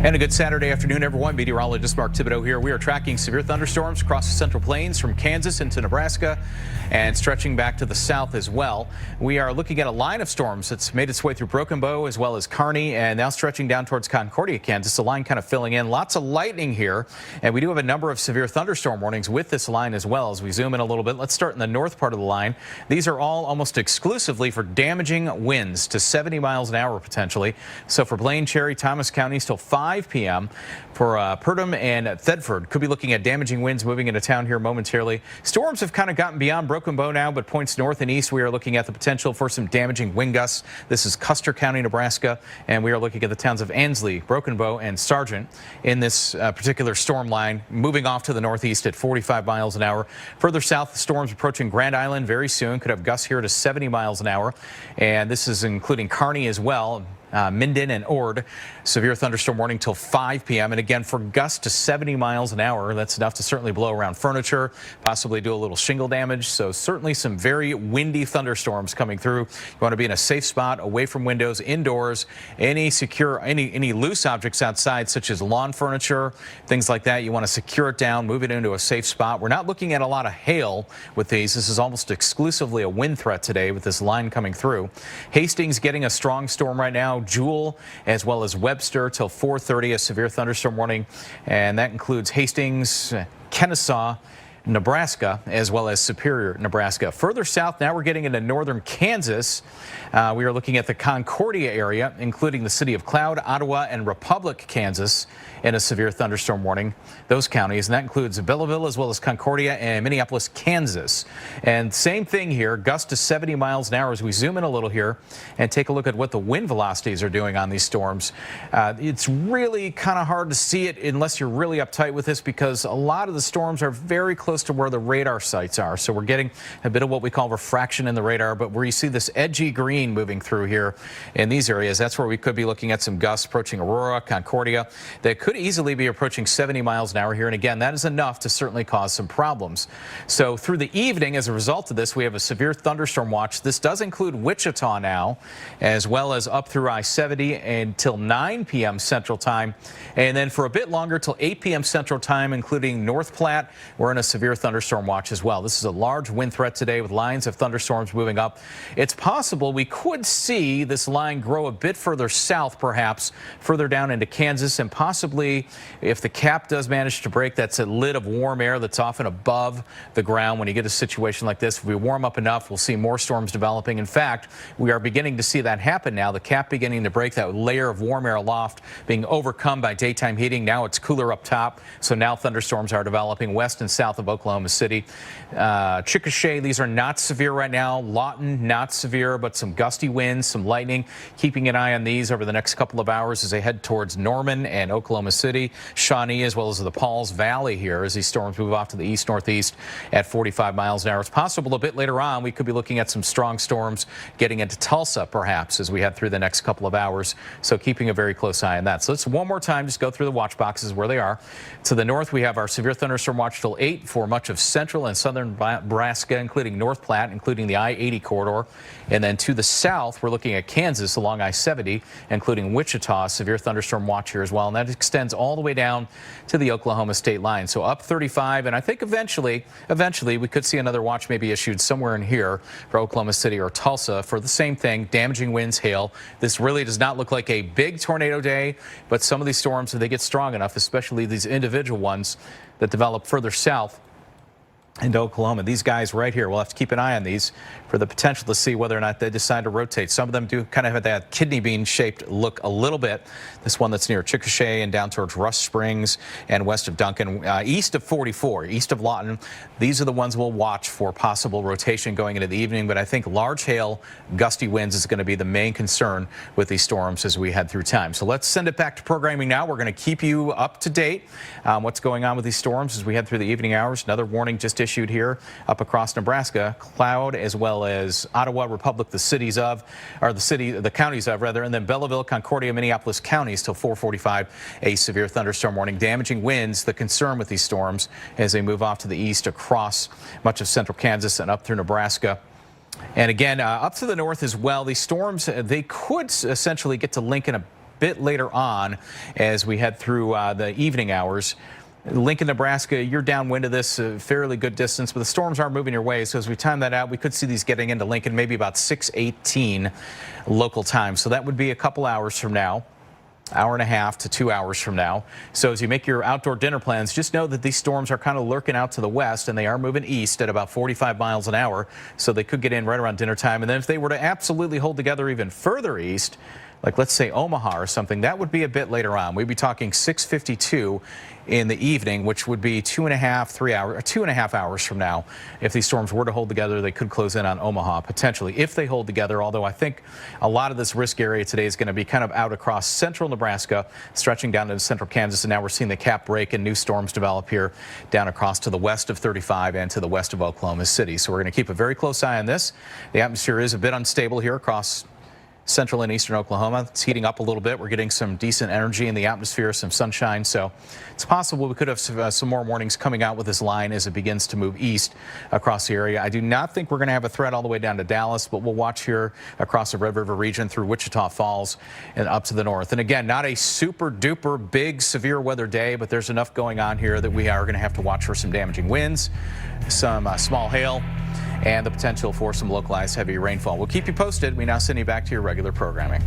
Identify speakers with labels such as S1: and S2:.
S1: And a good Saturday afternoon, everyone. Meteorologist Mark Thibodeau here. We are tracking severe thunderstorms across the Central Plains from Kansas into Nebraska and stretching back to the south as well. We are looking at a line of storms that's made its way through Broken Bow as well as Kearney and now stretching down towards Concordia, Kansas. The line kind of filling in. Lots of lightning here. And we do have a number of severe thunderstorm warnings with this line as well. As we zoom in a little bit, let's start in the north part of the line. These are all almost exclusively for damaging winds to 70 miles an hour potentially. So for Blaine, Cherry, Thomas counties till 5 p.m. For Purdom and Thedford, could be looking at damaging winds moving into town here momentarily. Storms have kind of gotten beyond Broken Bow now, but points north and east, we are looking at the potential for some damaging wind gusts. This is Custer County, Nebraska, and we are looking at the towns of Ansley, Broken Bow, and Sargent in this particular storm line, moving off to the northeast at 45 miles an hour. Further south, the storms approaching Grand Island very soon. Could have gusts here to 70 miles an hour, and this is including Kearney as well. Minden and Ord, severe thunderstorm warning till 5 p.m. And again, for gusts to 70 miles an hour, that's enough to certainly blow around furniture, possibly do a little shingle damage. So certainly some very windy thunderstorms coming through. You want to be in a safe spot, away from windows, indoors, any loose objects outside, such as lawn furniture, things like that. You want to secure it down, move it into a safe spot. We're not looking at a lot of hail with these. This is almost exclusively a wind threat today with this line coming through. Hastings getting a strong storm right now. Jewel as well as Webster till 4:30, a severe thunderstorm warning, and that includes Hastings, Kennesaw, Nebraska, as well as Superior, Nebraska. Further south, now we're getting into northern Kansas. We are looking at the Concordia area, including the city of Cloud, Ottawa, and Republic, Kansas, in a severe thunderstorm warning. Those counties, and that includes Belleville as well as Concordia and Minneapolis, Kansas. And same thing here, gusts to 70 miles an hour as we zoom in a little here and take a look at what the wind velocities are doing on these storms. It's really kind of hard to see it unless you're really uptight with this, because a lot of the storms are very close to where the radar sites are. So we're getting a bit of what we call refraction in the radar, but where you see this edgy green moving through here in these areas, that's where we could be looking at some gusts approaching Aurora, Concordia. That could easily be approaching 70 miles an hour here. And again, that is enough to certainly cause some problems. So through the evening, as a result of this, we have a severe thunderstorm watch. This does include Wichita now, as well as up through I-70 until 9 p.m. Central Time. And then for a bit longer till 8 p.m. Central Time, including North Platte, we're in a severe thunderstorm watch as well. This is a large wind threat today with lines of thunderstorms moving up. It's possible we could see this line grow a bit further south, perhaps further down into Kansas, and possibly if the cap does manage to break, that's a lid of warm air that's often above the ground. When you get a situation like this, if we warm up enough, we'll see more storms developing. In fact, we are beginning to see that happen now. The cap beginning to break, that layer of warm air aloft being overcome by daytime heating. Now it's cooler up top, so now thunderstorms are developing west and south of Oklahoma City. Chickasha, these are not severe right now. Lawton, not severe, but some gusty winds, some lightning. Keeping an eye on these over the next couple of hours as they head towards Norman and Oklahoma City, Shawnee, as well as the Pauls Valley here as these storms move off to the east-northeast at 45 miles an hour. It's possible a bit later on we could be looking at some strong storms getting into Tulsa, perhaps, as we head through the next couple of hours. So keeping a very close eye on that. So let's one more time just go through the watch boxes where they are. To the north, we have our severe thunderstorm watch till 8 for much of central and southern Nebraska, including North Platte, including the I-80 corridor. And then to the south, we're looking at Kansas along I-70, including Wichita, severe thunderstorm watch here as well. And that extends all the way down to the Oklahoma state line. So up 35, and I think eventually we could see another watch maybe issued somewhere in here for Oklahoma City or Tulsa for the same thing, damaging winds, hail. This really does not look like a big tornado day, but some of these storms, if they get strong enough, especially these individual ones that develop further south into Oklahoma. These guys right here, we'll have to keep an eye on these for the potential to see whether or not they decide to rotate. Some of them do kind of have that kidney bean shaped look a little bit. This one that's near Chickasha and down towards Rush Springs and west of Duncan, east of 44, east of Lawton. These are the ones we'll watch for possible rotation going into the evening. But I think large hail, gusty winds is going to be the main concern with these storms as we head through time. So let's send it back to programming now. We're going to keep you up to date on what's going on with these storms as we head through the evening hours. Another warning just issued here up across Nebraska, Cloud as well as Ottawa, Republic, the counties of rather, and then Belleville, Concordia, Minneapolis counties till 4:45. A severe thunderstorm warning, damaging winds. The concern with these storms as they move off to the east across much of central Kansas and up through Nebraska. And again, up to the north as well. These storms, they could essentially get to Lincoln bit later on as we head through the evening hours. Lincoln, Nebraska, you're downwind of this a fairly good distance, but the storms are moving your way. So as we time that out, we could see these getting into Lincoln maybe about 6:18 local time. So that would be a couple hours from now. Hour and a half to 2 hours from now. So as you make your outdoor dinner plans, just know that these storms are kind of lurking out to the west, and they are moving east at about 45 miles an hour. So they could get in right around dinner time. And then if they were to absolutely hold together even further east, like let's say Omaha or something, that would be a bit later on. We'd be talking 6:52 in the evening, which would be 2.5 hours from now. If these storms were to hold together, they could close in on Omaha potentially if they hold together. Although I think a lot of this risk area today is going to be kind of out across central Nebraska, stretching down into central Kansas. And now we're seeing the cap break and new storms develop here down across to the west of 35 and to the west of Oklahoma City. So we're going to keep a very close eye on this. The atmosphere is a bit unstable here across central and eastern Oklahoma. It's heating up a little bit. We're getting some decent energy in the atmosphere, some sunshine. So it's possible we could have some more warnings coming out with this line as it begins to move east across the area. I do not think we're going to have a threat all the way down to Dallas, but we'll watch here across the Red River region through Wichita Falls and up to the north. And again, not a super duper big severe weather day, but there's enough going on here that we are going to have to watch for some damaging winds, some small hail, and the potential for some localized heavy rainfall. We'll keep you posted. We now send you back to your regular programming.